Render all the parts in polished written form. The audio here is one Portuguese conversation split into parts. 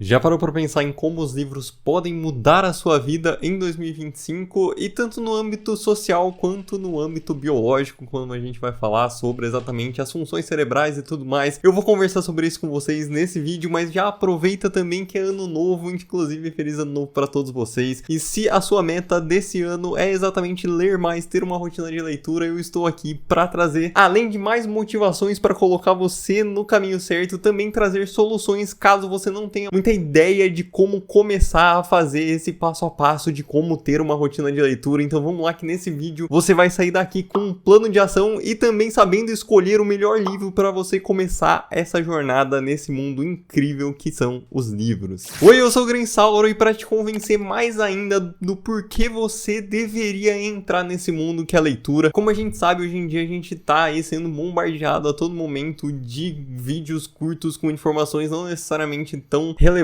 Já parou para pensar em como os livros podem mudar a sua vida em 2025 e tanto no âmbito social quanto no âmbito biológico, quando a gente vai falar sobre exatamente as funções cerebrais e tudo mais. Eu vou conversar sobre isso com vocês nesse vídeo, mas já aproveita também que é ano novo, inclusive feliz ano novo para todos vocês. E se a sua meta desse ano é exatamente ler mais, ter uma rotina de leitura, eu estou aqui para trazer, além de mais motivações para colocar você no caminho certo, também trazer soluções caso você não tenha muita ideia de como começar a fazer esse passo a passo de como ter uma rotina de leitura. Então vamos lá que nesse vídeo você vai sair daqui com um plano de ação e também sabendo escolher o melhor livro para você começar essa jornada nesse mundo incrível que são os livros. Oi, eu sou o Grensauro e para te convencer mais ainda do porquê você deveria entrar nesse mundo que é a leitura, como a gente sabe, hoje em dia a gente tá aí sendo bombardeado a todo momento de vídeos curtos com informações não necessariamente tão relevantes,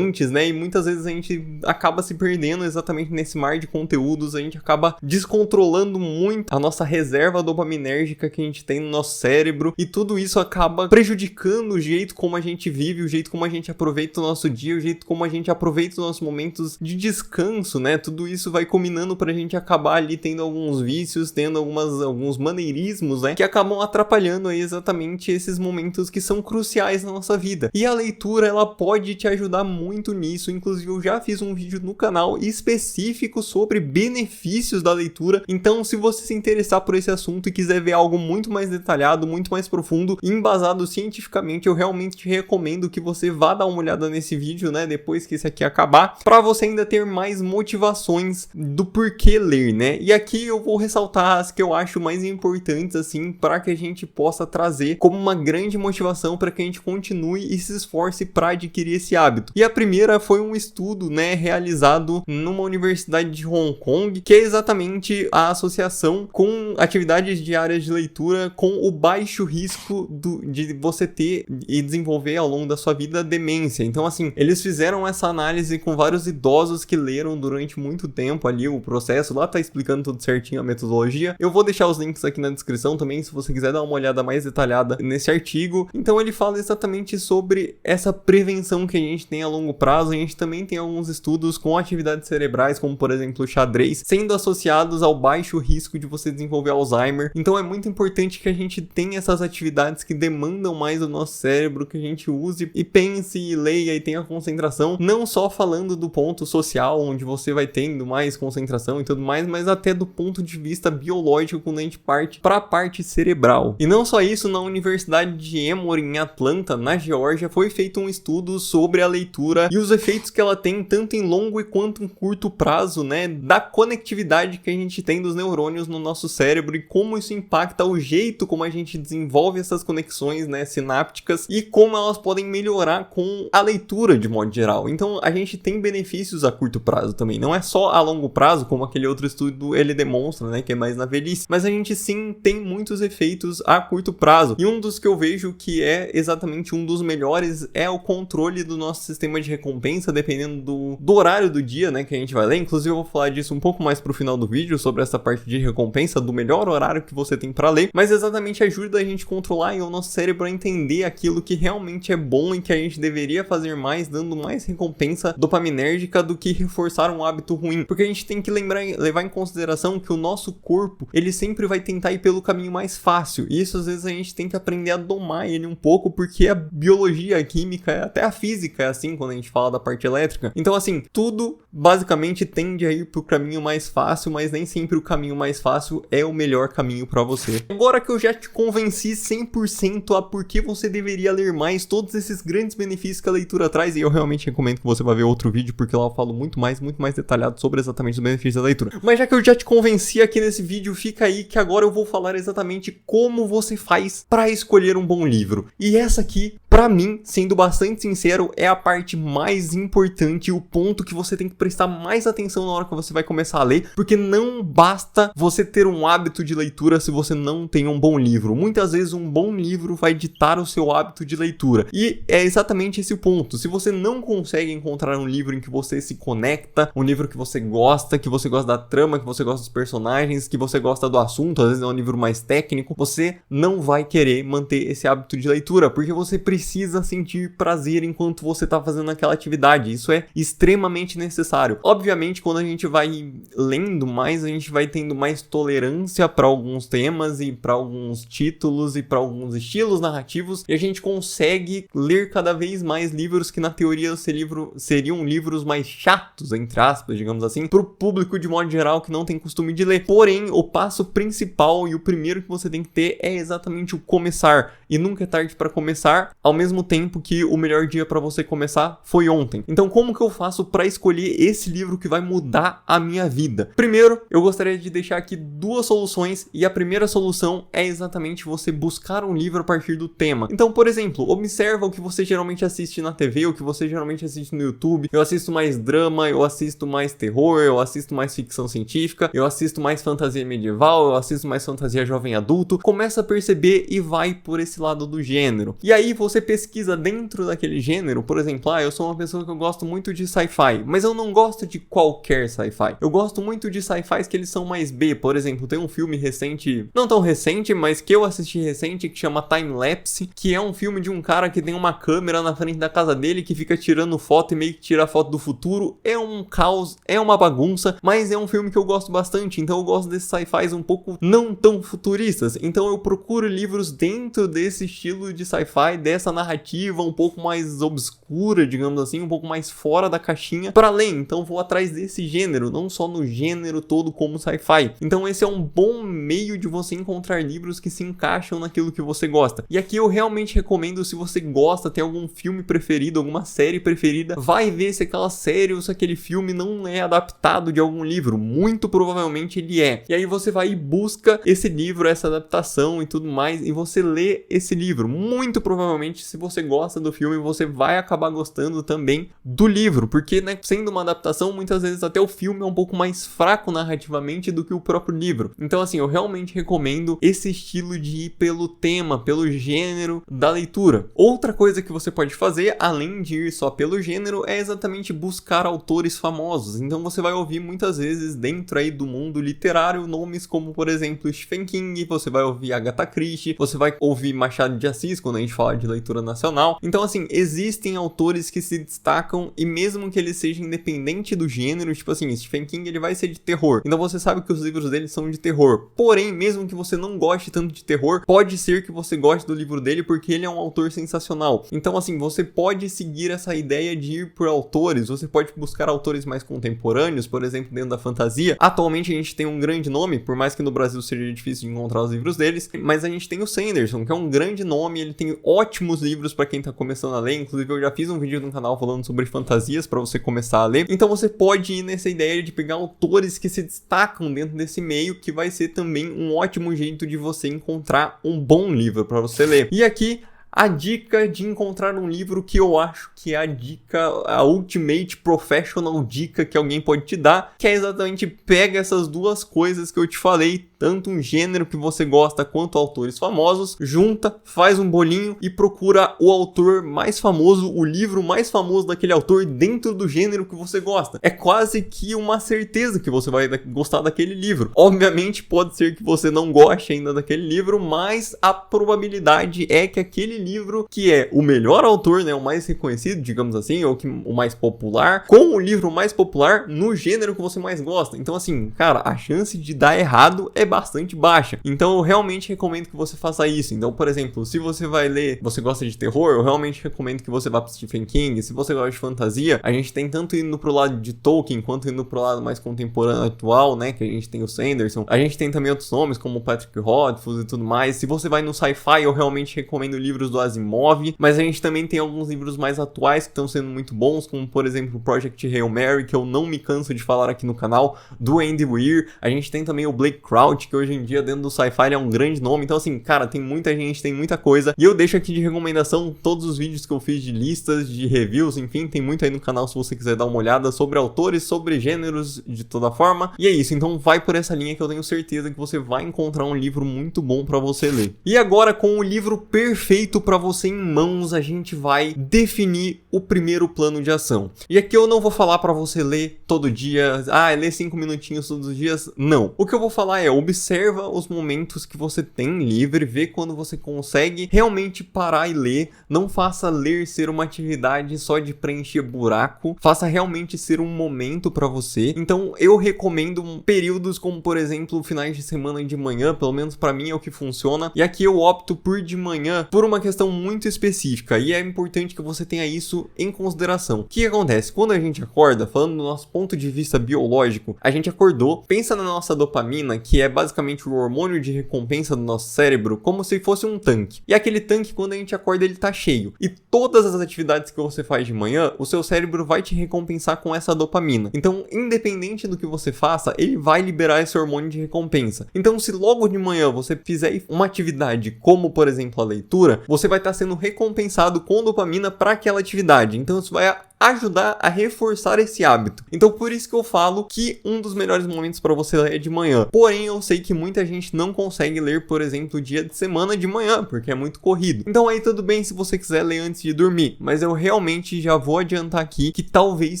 né? E muitas vezes a gente acaba se perdendo exatamente nesse mar de conteúdos, a gente acaba descontrolando muito a nossa reserva dopaminérgica que a gente tem no nosso cérebro e tudo isso acaba prejudicando o jeito como a gente vive, o jeito como a gente aproveita o nosso dia, o jeito como a gente aproveita os nossos momentos de descanso, né? Tudo isso vai combinando pra gente acabar ali tendo alguns vícios, tendo alguns maneirismos, né? Que acabam atrapalhando aí exatamente esses momentos que são cruciais na nossa vida. E a leitura, ela pode te ajudar muito nisso, inclusive eu já fiz um vídeo no canal específico sobre benefícios da leitura, então se você se interessar por esse assunto e quiser ver algo muito mais detalhado, muito mais profundo, embasado cientificamente, eu realmente te recomendo que você vá dar uma olhada nesse vídeo, né, depois que esse aqui acabar, para você ainda ter mais motivações do porquê ler, né, e aqui eu vou ressaltar as que eu acho mais importantes, assim, para que a gente possa trazer como uma grande motivação para que a gente continue e se esforce para adquirir esse hábito. E a primeira foi um estudo, né, realizado numa universidade de Hong Kong, que é exatamente a associação com atividades diárias de leitura com o baixo risco de você ter e desenvolver ao longo da sua vida demência. Então, assim, eles fizeram essa análise com vários idosos que leram durante muito tempo ali o processo, lá tá explicando tudo certinho a metodologia. Eu vou deixar os links aqui na descrição também, se você quiser dar uma olhada mais detalhada nesse artigo. Então, ele fala exatamente sobre essa prevenção que a gente tem a longo prazo. A gente também tem alguns estudos com atividades cerebrais, como por exemplo o xadrez, sendo associados ao baixo risco de você desenvolver Alzheimer. Então é muito importante que a gente tenha essas atividades que demandam mais do nosso cérebro, que a gente use e pense e leia e tenha concentração, não só falando do ponto social, onde você vai tendo mais concentração e tudo mais, mas até do ponto de vista biológico, quando a gente parte para a parte cerebral. E não só isso, na Universidade de Emory, em Atlanta, na Geórgia, foi feito um estudo sobre a leitura e os efeitos que ela tem tanto em longo quanto em curto prazo, né, da conectividade que a gente tem dos neurônios no nosso cérebro e como isso impacta o jeito como a gente desenvolve essas conexões, né, sinápticas e como elas podem melhorar com a leitura de modo geral. Então a gente tem benefícios a curto prazo também, não é só a longo prazo como aquele outro estudo ele demonstra, né, que é mais na velhice, mas a gente sim tem muitos efeitos a curto prazo. E um dos que eu vejo que é exatamente um dos melhores é o controle do nosso sistema de recompensa, dependendo do horário do dia, né, que a gente vai ler. Inclusive eu vou falar disso um pouco mais pro final do vídeo, sobre essa parte de recompensa, do melhor horário que você tem para ler, mas exatamente ajuda a gente a controlar e o nosso cérebro a entender aquilo que realmente é bom e que a gente deveria fazer mais, dando mais recompensa dopaminérgica do que reforçar um hábito ruim, porque a gente tem que levar em consideração que o nosso corpo, ele sempre vai tentar ir pelo caminho mais fácil, e isso às vezes a gente tem que aprender a domar ele um pouco, porque a biologia, a química, até a física é assim quando a gente fala da parte elétrica. Então assim, tudo basicamente tende a ir pro caminho mais fácil, mas nem sempre o caminho mais fácil é o melhor caminho para você. Agora que eu já te convenci 100% a por que você deveria ler mais, todos esses grandes benefícios que a leitura traz, e eu realmente recomendo que você vá ver outro vídeo, porque lá eu falo muito mais detalhado sobre exatamente os benefícios da leitura. Mas já que eu já te convenci aqui nesse vídeo, fica aí que agora eu vou falar exatamente como você faz para escolher um bom livro. E essa aqui, pra mim, sendo bastante sincero, é a parte mais importante, o ponto que você tem que prestar mais atenção na hora que você vai começar a ler, porque não basta você ter um hábito de leitura se você não tem um bom livro. Muitas vezes um bom livro vai ditar o seu hábito de leitura. E é exatamente esse o ponto. Se você não consegue encontrar um livro em que você se conecta, um livro que você gosta da trama, que você gosta dos personagens, que você gosta do assunto, às vezes é um livro mais técnico, você não vai querer manter esse hábito de leitura, porque você precisa precisa sentir prazer enquanto você tá fazendo aquela atividade. Isso é extremamente necessário. Obviamente, quando a gente vai lendo mais, a gente vai tendo mais tolerância para alguns temas e para alguns títulos e para alguns estilos narrativos, e a gente consegue ler cada vez mais livros que na teoria seriam livros mais chatos, entre aspas, digamos assim, pro público de modo geral que não tem costume de ler. Porém, o passo principal e o primeiro que você tem que ter é exatamente o começar. E nunca é tarde para começar, ao mesmo tempo que o melhor dia para você começar foi ontem. Então, como que eu faço para escolher esse livro que vai mudar a minha vida? Primeiro, eu gostaria de deixar aqui duas soluções, e a primeira solução é exatamente você buscar um livro a partir do tema. Então, por exemplo, observa o que você geralmente assiste na TV, o que você geralmente assiste no YouTube. Eu assisto mais drama, eu assisto mais terror, eu assisto mais ficção científica, eu assisto mais fantasia medieval, eu assisto mais fantasia jovem adulto. Começa a perceber e vai por esse lado do gênero. E aí você pesquisa dentro daquele gênero. Por exemplo, eu sou uma pessoa que eu gosto muito de sci-fi, mas eu não gosto de qualquer sci-fi. Eu gosto muito de sci-fis que eles são mais B. Por exemplo, tem um filme recente, não tão recente, mas que eu assisti recente, que chama Time Lapse, que é um filme de um cara que tem uma câmera na frente da casa dele que fica tirando foto e meio que tira foto do futuro. É um caos, é uma bagunça, mas é um filme que eu gosto bastante. Então eu gosto desses sci-fis um pouco não tão futuristas. Então eu procuro livros dentro desse estilo de sci-fi, dessa narrativa um pouco mais obscura, digamos assim, um pouco mais fora da caixinha para ler. Então vou atrás desse gênero, não só no gênero todo como sci-fi. Então esse é um bom meio de você encontrar livros que se encaixam naquilo que você gosta. E aqui eu realmente recomendo, se você gosta, tem algum filme preferido, alguma série preferida, vai ver se aquela série ou se aquele filme não é adaptado de algum livro. Muito provavelmente ele é. E aí você vai e busca esse livro, essa adaptação e tudo mais, e você lê esse livro. Muito provavelmente, se você gosta do filme, você vai acabar gostando também do livro, porque, né, sendo uma adaptação, muitas vezes até o filme é um pouco mais fraco narrativamente do que o próprio livro. Então, assim, eu realmente recomendo esse estilo de ir pelo tema, pelo gênero da leitura. Outra coisa que você pode fazer, além de ir só pelo gênero, é exatamente buscar autores famosos. Então você vai ouvir muitas vezes dentro aí do mundo literário nomes como, por exemplo, Stephen King, você vai ouvir Agatha Christie, você vai ouvir Machado de Assis quando a gente fala de leitura nacional. Então, assim, existem autores que se destacam, e mesmo que ele seja independente do gênero, tipo assim, Stephen King ele vai ser de terror, então você sabe que os livros dele são de terror. Porém, mesmo que você não goste tanto de terror, pode ser que você goste do livro dele porque ele é um autor sensacional. Então, assim, você pode seguir essa ideia de ir por autores, você pode buscar autores mais contemporâneos, por exemplo, dentro da fantasia. Atualmente a gente tem um grande nome, por mais que no Brasil seja difícil de encontrar os livros deles, mas a gente tem o Sanderson, que é um grande nome, ele tem ótimos livros para quem tá começando a ler. Inclusive eu já fiz um vídeo no canal falando sobre fantasias para você começar a ler. Então você pode ir nessa ideia de pegar autores que se destacam dentro desse meio, que vai ser também um ótimo jeito de você encontrar um bom livro para você ler. E aqui a dica de encontrar um livro que eu acho que é a dica, a ultimate professional dica que alguém pode te dar, que é exatamente pega essas duas coisas que eu te falei, tanto um gênero que você gosta quanto autores famosos, junta, faz um bolinho e procura o autor mais famoso, o livro mais famoso daquele autor dentro do gênero que você gosta. É quase que uma certeza que você vai gostar daquele livro. Obviamente pode ser que você não goste ainda daquele livro, mas a probabilidade é que aquele livro que é o melhor autor, né, o mais reconhecido, digamos assim, ou que o mais popular, com o livro mais popular no gênero que você mais gosta. Então, assim, cara, a chance de dar errado é bastante baixa. Então, eu realmente recomendo que você faça isso. Então, por exemplo, se você vai ler, você gosta de terror, eu realmente recomendo que você vá para Stephen King. Se você gosta de fantasia, a gente tem tanto indo pro lado de Tolkien, quanto indo pro lado mais contemporâneo atual, né, que a gente tem o Sanderson. A gente tem também outros nomes, como Patrick Rothfuss e tudo mais. Se você vai no sci-fi, eu realmente recomendo livros do Asimov, mas a gente também tem alguns livros mais atuais que estão sendo muito bons, como por exemplo Project Hail Mary, que eu não me canso de falar aqui no canal, do Andy Weir. A gente tem também o Blake Crouch, que hoje em dia dentro do sci-fi é um grande nome. Então, assim, cara, tem muita gente, tem muita coisa, e eu deixo aqui de recomendação todos os vídeos que eu fiz de listas, de reviews, enfim, tem muito aí no canal se você quiser dar uma olhada sobre autores, sobre gêneros de toda forma. E é isso, então vai por essa linha que eu tenho certeza que você vai encontrar um livro muito bom pra você ler. E agora, com o livro perfeito pra você em mãos, a gente vai definir o primeiro plano de ação. E aqui eu não vou falar pra você ler todo dia, ler 5 minutinhos todos os dias, não. O que eu vou falar é, o Observa os momentos que você tem livre, vê quando você consegue realmente parar e ler. Não faça ler ser uma atividade só de preencher buraco, faça realmente ser um momento para você. Então eu recomendo períodos como, por exemplo, finais de semana de manhã, pelo menos para mim é o que funciona. E aqui eu opto por de manhã por uma questão muito específica, e é importante que você tenha isso em consideração. O que acontece? Quando a gente acorda, falando do nosso ponto de vista biológico, a gente acordou, pensa na nossa dopamina, que é basicamente o hormônio de recompensa do nosso cérebro, como se fosse um tanque. E aquele tanque, quando a gente acorda, ele tá cheio. E todas as atividades que você faz de manhã, o seu cérebro vai te recompensar com essa dopamina. Então, independente do que você faça, ele vai liberar esse hormônio de recompensa. Então, se logo de manhã você fizer uma atividade como, por exemplo, a leitura, você vai estar sendo recompensado com dopamina para aquela atividade. Então, isso vai ajudar a reforçar esse hábito. Então por isso que eu falo que um dos melhores momentos para você ler é de manhã. Porém, eu sei que muita gente não consegue ler, por exemplo, dia de semana de manhã, porque é muito corrido. Então aí tudo bem se você quiser ler antes de dormir, mas eu realmente já vou adiantar aqui que talvez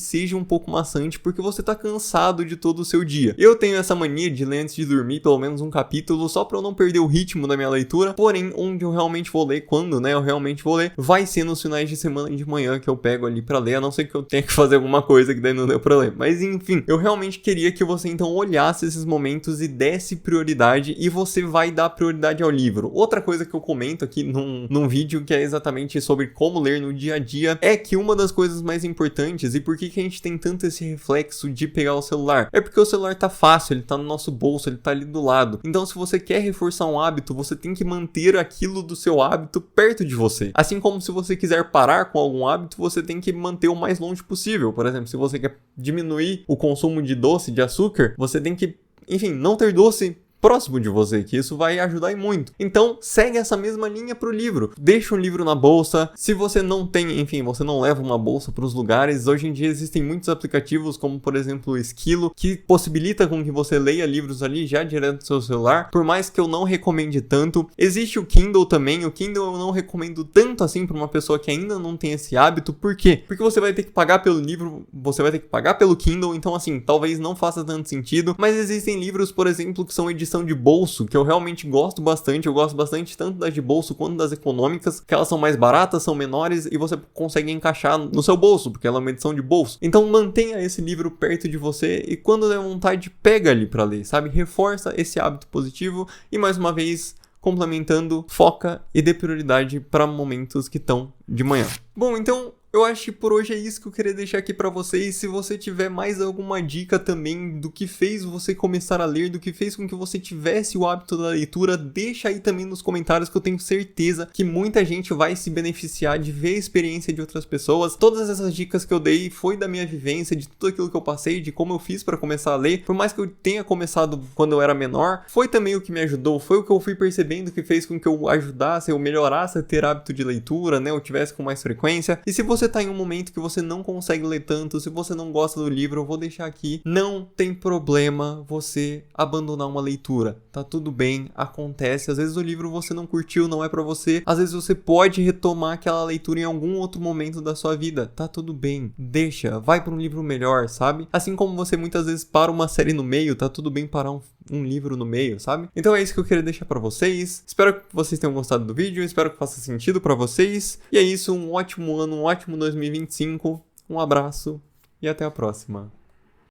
seja um pouco maçante, porque você tá cansado de todo o seu dia. Eu tenho essa mania de ler antes de dormir pelo menos um capítulo, só para eu não perder o ritmo da minha leitura. Porém, onde eu realmente vou ler, quando, né, eu realmente vou ler, vai ser nos finais de semana de manhã que eu pego ali para ler, a não ser que eu tenha que fazer alguma coisa que daí não deu pra ler. Mas enfim, eu realmente queria que você então olhasse esses momentos e desse prioridade, e você vai dar prioridade ao livro. Outra coisa que eu comento aqui num vídeo que é exatamente sobre como ler no dia a dia, é que uma das coisas mais importantes, e por que a gente tem tanto esse reflexo de pegar o celular, é porque o celular tá fácil, ele tá no nosso bolso, ele tá ali do lado. Então se você quer reforçar um hábito, você tem que manter aquilo do seu hábito perto de você. Assim como se você quiser parar com algum hábito, você tem que manter o mais longe possível. Por exemplo, se você quer diminuir o consumo de doce, de açúcar, você tem que, enfim, não ter doce próximo de você, que isso vai ajudar e muito. Então, segue essa mesma linha pro livro. Deixa um livro na bolsa. Se você não tem, enfim, você não leva uma bolsa para os lugares, hoje em dia existem muitos aplicativos, como por exemplo o Esquilo, que possibilita com que você leia livros ali já direto do seu celular, por mais que eu não recomende tanto. Existe o Kindle também. O Kindle eu não recomendo tanto assim para uma pessoa que ainda não tem esse hábito. Por quê? Porque você vai ter que pagar pelo livro, você vai ter que pagar pelo Kindle, então assim, talvez não faça tanto sentido, mas existem livros, por exemplo, que são edição de bolso, que eu realmente gosto bastante. Eu gosto bastante tanto das de bolso quanto das econômicas, que elas são mais baratas, são menores e você consegue encaixar no seu bolso, porque ela é uma edição de bolso. Então mantenha esse livro perto de você e quando der vontade, pega ali para ler, sabe? Reforça esse hábito positivo e mais uma vez, complementando, foca e dê prioridade para momentos que estão de manhã. Bom, então eu acho que por hoje é isso que eu queria deixar aqui pra vocês. Se você tiver mais alguma dica também do que fez você começar a ler, do que fez com que você tivesse o hábito da leitura, deixa aí também nos comentários, que eu tenho certeza que muita gente vai se beneficiar de ver a experiência de outras pessoas. Todas essas dicas que eu dei foi da minha vivência, de tudo aquilo que eu passei, de como eu fiz pra começar a ler. Por mais que eu tenha começado quando eu era menor, foi também o que me ajudou, foi o que eu fui percebendo que fez com que eu ajudasse, eu melhorasse a ter hábito de leitura, né? Eu tivesse com mais frequência. E se você tá em um momento que você não consegue ler tanto, se você não gosta do livro, eu vou deixar aqui, não tem problema você abandonar uma leitura, tá tudo bem, acontece. Às vezes o livro você não curtiu, não é pra você, às vezes você pode retomar aquela leitura em algum outro momento da sua vida, tá tudo bem, deixa, vai pra um livro melhor, sabe? Assim como você muitas vezes para uma série no meio, tá tudo bem parar um livro no meio, sabe? Então é isso que eu queria deixar pra vocês. Espero que vocês tenham gostado do vídeo, espero que faça sentido pra vocês. E é isso, um ótimo ano, um ótimo 2025. Um abraço e até a próxima.